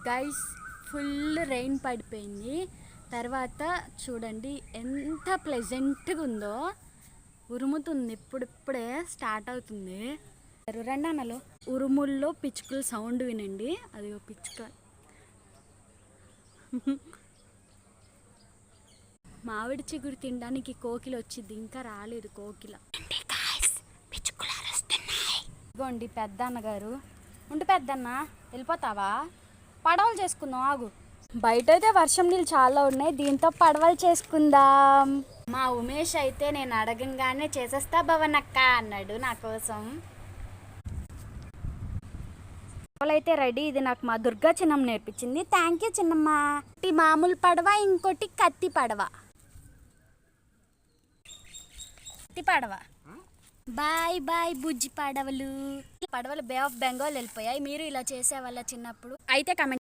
Guys full rain పడిపోయింది. తర్వాత చూడండి ఎంత ప్లెజెంట్గా ఉందో. ఉరుముతుంది, ఇప్పుడిప్పుడే స్టార్ట్ అవుతుంది. రెండన్నలో ఉరుముల్లో పిచ్చుకల సౌండ్ వినండి. అది పిచ్చుక మామిడి చిగురు తినడానికి కోకిల వచ్చింది, ఇంకా రాలేదు కోకిల. ఇదిగోండి పెద్ద అన్నగారు. ఉండి పెద్దన్న వెళ్ళిపోతావా? పడవలు చేసుకుందాం ఆగు. బయట అయితే వర్షం నీళ్ళు చాలా ఉన్నాయి, దీంతో పడవలు చేసుకుందాం. మా ఉమేష్ అయితే నేను అడగంగానే చేసేస్తా భవనక్క అన్నాడు నా కోసం. పడవలైతే రెడీ. ఇది నాకు మా దుర్గా చిన్నమ్మ నేర్పించింది. థ్యాంక్ యూ చిన్నమ్మ. ఒకటి మామూలు పడవ, ఇంకోటి కత్తి పడవ. కత్తి పడవ. బాయ్ బాయ్ బుజ్జి పడవలు. పడవలు బే ఆఫ్ బెంగాల్ వెళ్ళిపోయాయి. మీరు ఇలా చేసేవాళ్ళ చిన్నప్పుడు? అయితే కమెంట్